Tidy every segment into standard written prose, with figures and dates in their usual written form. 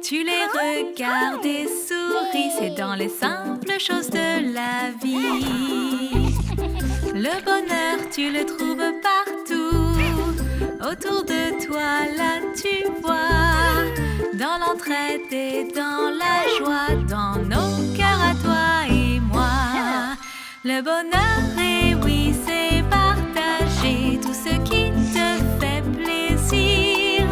Tu les regardes et souris, c'est dans les simples choses de la vie. Le bonheur, tu le trouves partout. Autour de toi, là tu vois. Dans l'entraide et dans la joie, dans nos cœurs à toi et moi. Le bonheur, et oui, c'est partager tout ce qui te fait plaisir.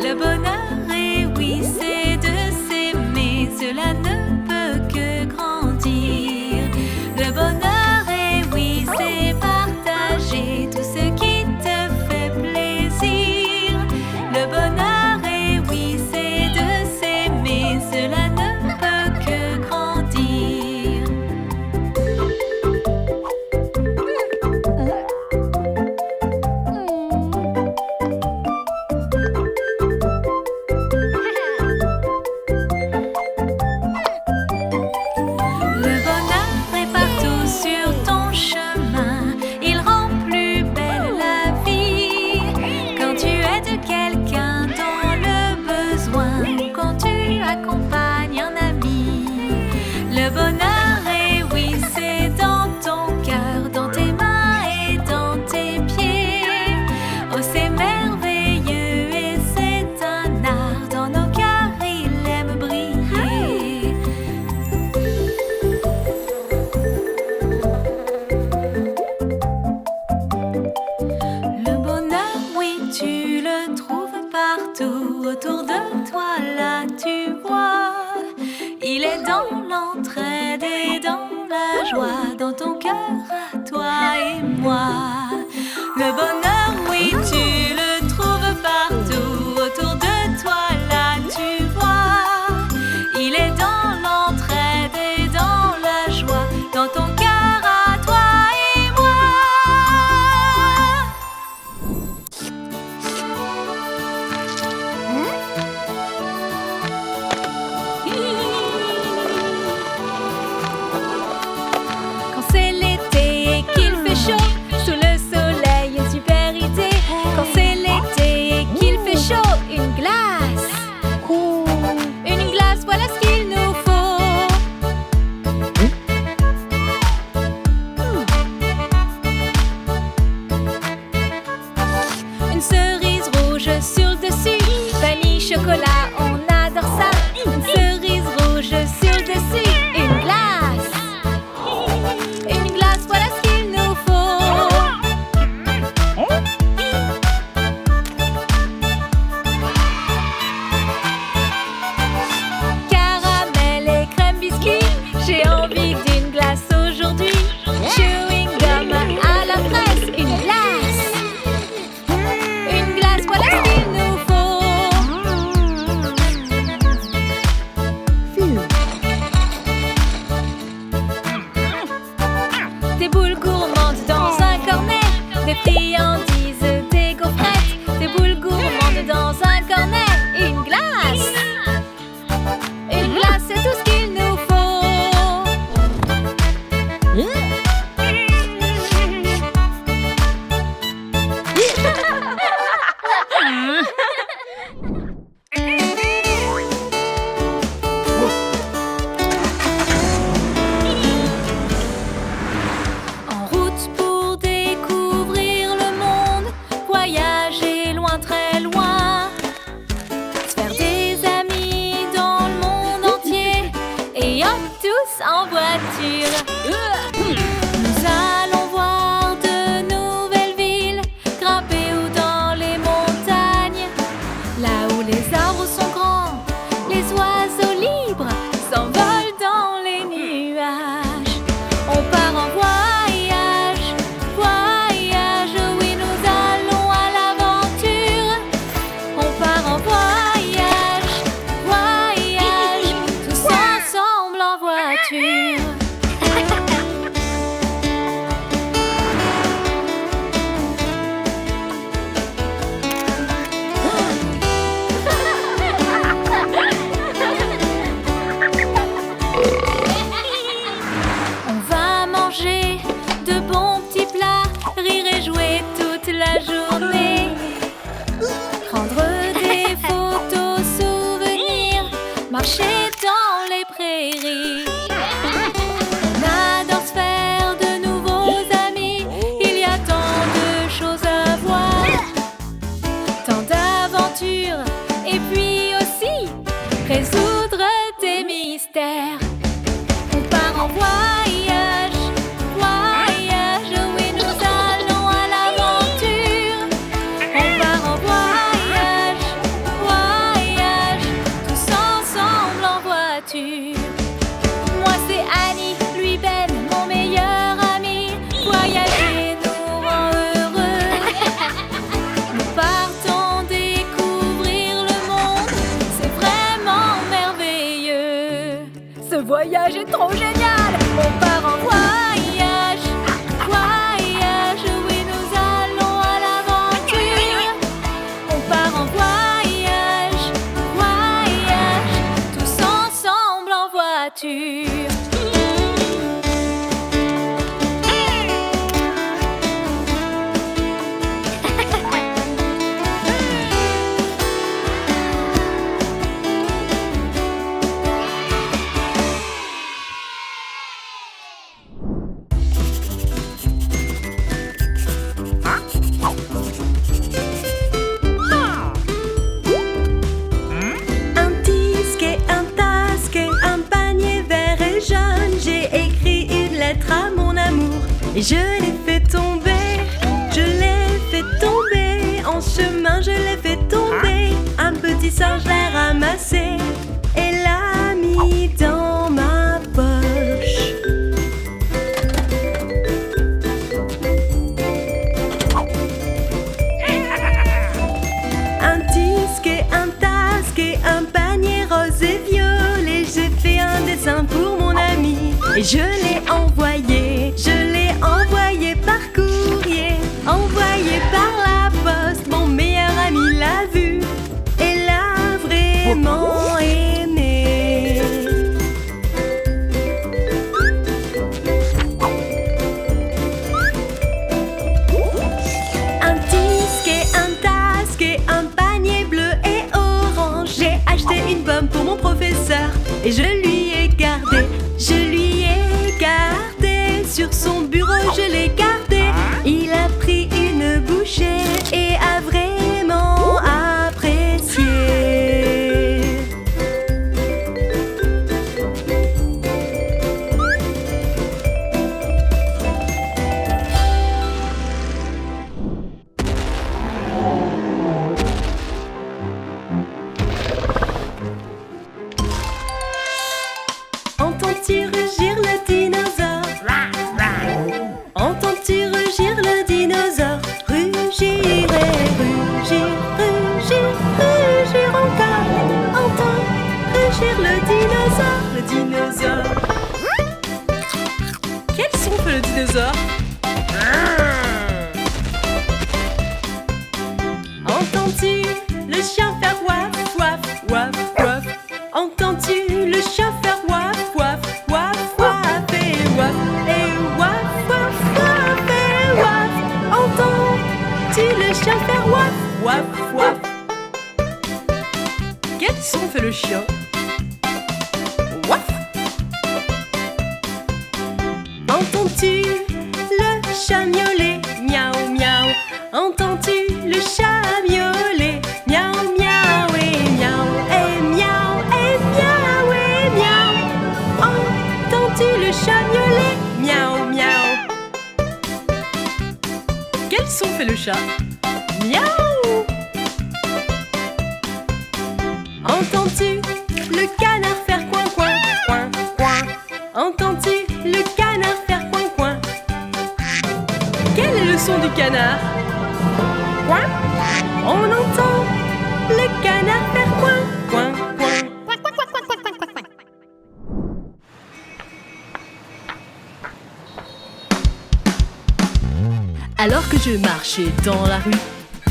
Le bonheur, et oui, c'est de s'aimer, cela ne peut que grandir. Le bonheur, et oui, c'est partager tout ce qui te fait plaisir. Le bonheur, et oui, c'est de s'aimer, cela ne peut que grandir. Le bonheur est partout sur ton chemin. Il rend plus belle la vie. Quand tu aides quelqu'un dans le besoin, ou quand tu accompagnes un ami. Le bonheur, et oui, c'est dans ton cœur, dans tes mains et dans tes pieds. Oh, c'est merveilleux et c'est un art. Dans nos cœurs, il aime briller. Le bonheur, oui, tu le trouves partout. Autour de toi, là, tu vois. Il est dans l'entraide et dans la joie, dans ton cœur à toi et moi. Le bonheur, oui, tu le trouves partout. Autour de toi, là, tu vois. Il est dans l'entraide et dans la joie, dans ton cœur à toi et moi. Quand c'est l'été et qu'il fait chaud, sous le soleil, une super idée. Quand c'est l'été et qu'il fait chaud, une glace. Une glace, voilà ce qu'il nous faut. Une cerise rouge sur le dessus, vanille, chocolat, on adore ça. Une cerise rouge sur le dessus, une glace. Une glace, voilà ce qu'il nous faut. Caramel et crème biscuit, j'ai envie d'une glace aujourd'hui. Chewing gum à la fraise, une glace. Une glace, voilà ce qu'il nous faut. Des boules gourmandes dans un cornet, des friandises, des gaufrettes. Des boules gourmandes dans un cornet, une glace. Une glace, c'est tout ce qu'il nous faut. En route pour découvrir le monde, voyager loin, très loin. Se faire des amis dans le monde entier, et hop, tous en voiture. Nous allons voir de nouvelles villes, grimper ou dans les montagnes. Là où les arbres sont grands, les oiseaux libres s'envolent dans les nuages. On part en voyage, voyage, oui, nous allons à l'aventure. On part en voyage, voyage, tous ensemble en voiture. marcher dans les prairies. On adore se faire de nouveaux amis. Il y a tant de choses à voir, tant d'aventures, et puis aussi résoudre des mystères. On part en voyage, voyage, oui nous allons à l'aventure. On part en voyage, voyage, tous ensemble en voiture. Moi c'est Annie, lui Ben, mon meilleur ami. Voyager nous rend heureux. Nous partons découvrir le monde, c'est vraiment merveilleux. Ce voyage est trop génial. On part en voyage, voyage, oui nous allons à l'aventure. On part en voyage, voyage, tous ensemble en voiture. Un disque et un tasque et un panier vert et jaune. J'ai écrit une lettre à mon amour et je l'ai fait tomber. Je l'ai fait tomber, en chemin je l'ai fait tomber. Un petit singe l'a ramassé et l'a mis dans ma poche. Un disque et un tasque et un panier rose et violet. J'ai fait un dessin pour mon ami et je l'ai envoyé. Je l'ai envoyé par courrier, envoyé par la poste. Mon meilleur ami l'a vu et l'a vraiment aimé. Un disque et un tasque et un panier bleu et orange. J'ai acheté une pomme pour mon professeur et je lui ai gardé. Je lui ai gardé sur son bureau, je l'ai gardé. Il a pris une bouchée et a vraiment apprécié. Entends-tu rugir le dinosaure? Entends-tu rugir le dinosaure? Rugir et rugir, rugir, rugir encore. Entends rugir le dinosaure, le dinosaure. Quel son fait le dinosaure? Entends-tu le chien faire waf, waf, waf, waf? Entends-tu le chien faire waf, waf, waf, waf et waf, waf, waf et waf? Entends-tu le chien faire waf, waf, waf? Quel son fait le chien? Waf. Entends-tu le chat miauler? Miaou, miaou. Entends-tu le chat miauler? Miaou, miaou et miaou et miaou et miaou et miaou. Entends-tu le chat miauler? Miaou, miaou. Quel son fait le chat? Miaou. Entends-tu le canard faire coin, coin, coin, coin? Entends-tu le canard faire coin, coin? Quel est le son du canard? Coin. On entend le canard faire coin, coin, coin. Alors que je marchais dans la rue,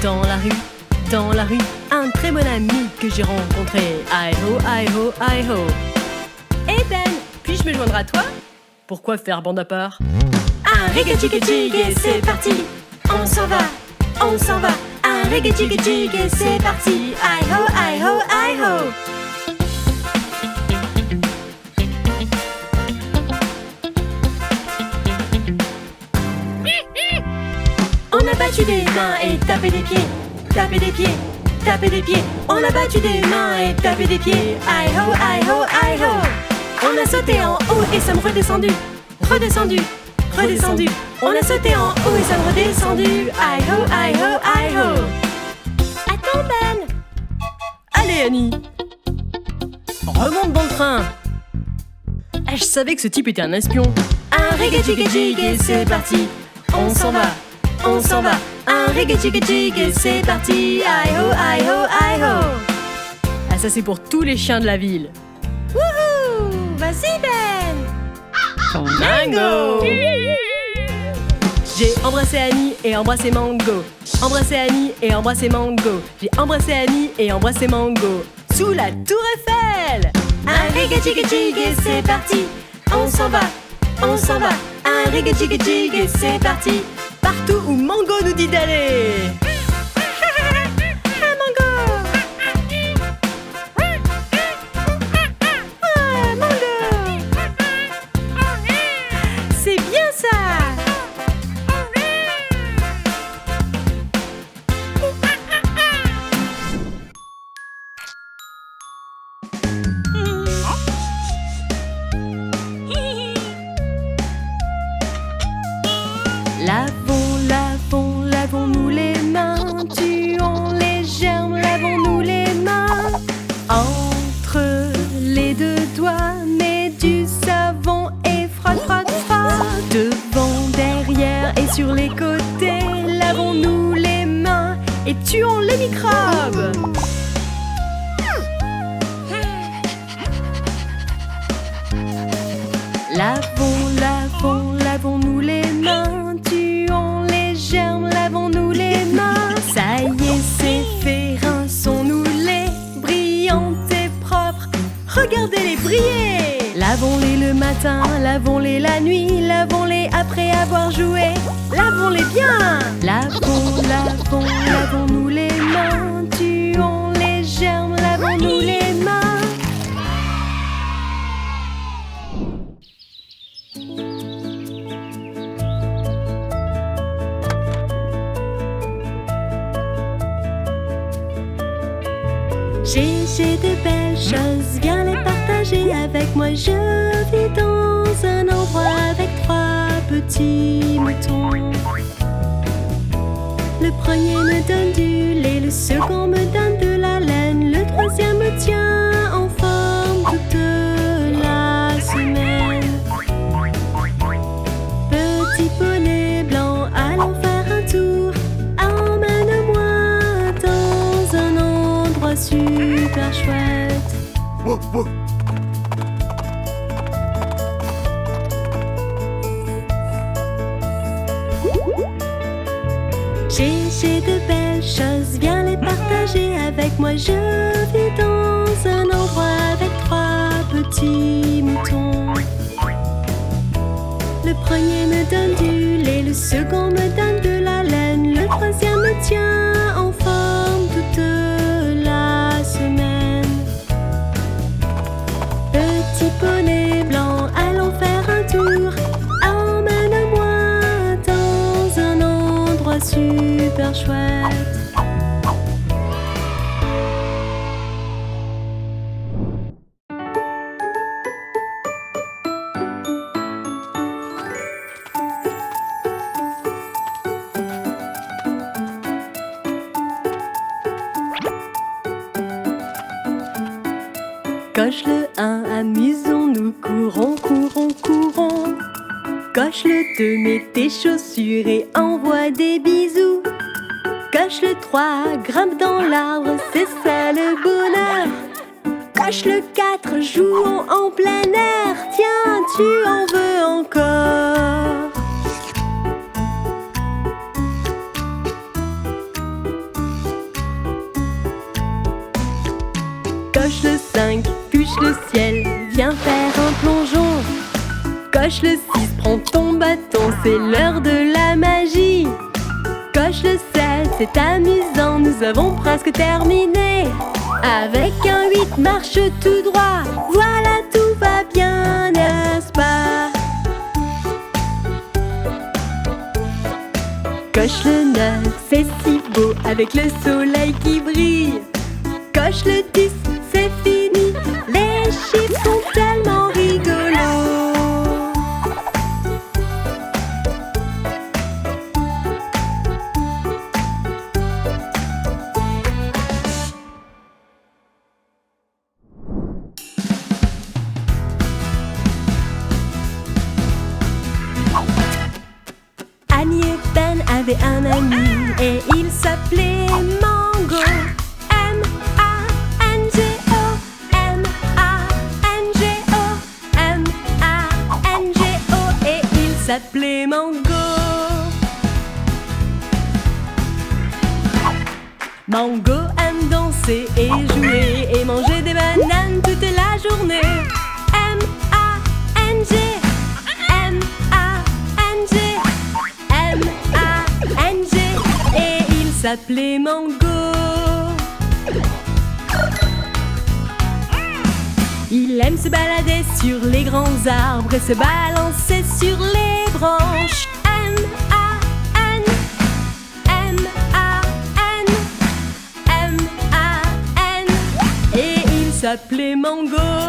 dans la rue, dans la rue, un très bon ami que j'ai rencontré. Hi-ho, hi-ho, hi-ho. Eh Ben, puis-je me joindre à toi? Pourquoi faire bande à part? Un reggae-jigga-jig et c'est parti. On s'en va, on s'en va. Un reggae-jigga-jig et c'est parti. Hi-ho, hi-ho, hi-ho. Tapez des pieds, tapez des pieds, tapez des pieds. On a battu des mains et tapé des pieds. Aïe ho, aïe ho, aïe ho. On a sauté en haut et sommes redescendus. Redescendus, redescendus. On a sauté en haut et sommes redescendus. Aïe ho, aïe ho, aïe ho. Attends Ben. Allez Annie, remonte dans le train. Ah, je savais que ce type était un espion. Un reggae-jig et c'est parti. On s'en va, on s'en va. Un reggae-jig et c'est parti. Aïe ho, aïe ho, aïe ho. Ah, ça c'est pour tous les chiens de la ville. Wouhou. Vas-y Ben. Mango. J'ai embrassé Annie et embrassé Mango. Embrassé Annie et embrassé Mango. J'ai embrassé Annie et embrassé Mango. Sous la tour Eiffel. Un reggae-jig et c'est parti. On s'en va, on s'en va. Un reggae-jig et c'est parti. Partout où Mango nous dit d'aller. Ah Mango. Ah Mango. C'est bien ça. Lavons, lavons, lavons-nous les mains. Tuons les germes, lavons-nous les mains. Entre les deux doigts, mets du savon et frotte, frotte, frotte. Devant, derrière et sur les côtés, lavons-nous les mains et tuons les microbes. Lavons, lavons, lavons-nous les mains. Tuons les germes, lavons-nous les mains. Ça y est, c'est fait, rinçons-nous-les. Brillantes et propres, regardez-les briller. Lavons-les le matin, lavons-les la nuit. Lavons-les après avoir joué, lavons-les bien. Lavons, lavons, lavons-nous les mains. Tuons les germes, lavons-nous les mains. J'ai de belles choses, viens les partager avec moi. Je vis dans un endroit avec 3 petits moutons. Le premier me donne du lait, le second me donne de la laine, le troisième me tient en forme toute la semaine. Petit poney blanc, allons faire un tour. Emmène-moi dans un endroit super chouette. J'ai de belles choses, viens les partager avec moi. Je vis dans un endroit avec 3 petits moutons. Le premier me donne du lait, le second me donne de la laine, le troisième me tient en forme toute la semaine. Petit poney blanc, allons faire un tour. Emmène-moi dans un endroit super chouette. Coche le 1, amusons-nous, courons, courons, courons. Coche le 2, mets tes chaussures et envoie des bisous. Coche le 3, grimpe dans l'arbre, c'est ça le bonheur. Coche le 4, jouons en plein air. Tiens, tu en veux encore. Coche le 5, touche le ciel, viens faire un plongeon. Coche le 6, prends ton bâton, c'est l'heure de la magie. Coche le 7, c'est amusant, nous avons presque terminé. Avec un 8, marche tout droit, voilà tout va bien, n'est-ce pas? Coche le 9, c'est si beau avec le soleil qui brille. Coche le 10, c'est fini, les chiffres sont tellement rigolos. Annie et Ben avaient un ami et il s'appelait Mango. M-A-N-G-O, M-A-N-G-O, M-A-N-G-O, et il s'appelait Mango. Mango aime danser et jouer et manger des bananes toute la journée. M-A-N-G, M-A-N-G, M-A-N-G, et il s'appelait Mango. Il aime se balader sur les grands arbres et se balancer sur les branches. M-A-N, M-A-N, M-A-N, et il s'appelait Mango.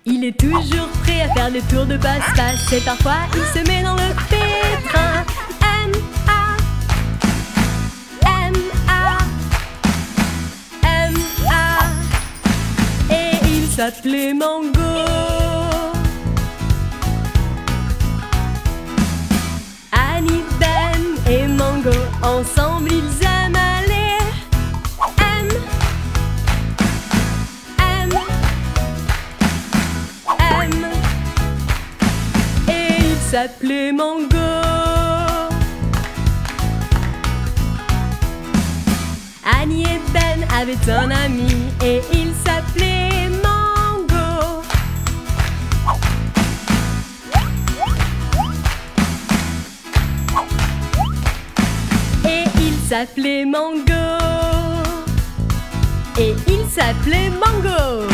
Il est toujours prêt à faire le tour de passe-passe et parfois il se met dans le pétrin. M-A, M-A, M-A, et il s'appelait Mango. Annie, Ben et Mango, ensemble ils aiment aller. M, M, M, et il s'appelait Mango. Annie et Ben avaient un ami et il s'appelait Mango. Et il s'appelait Mango. Et il s'appelait Mango.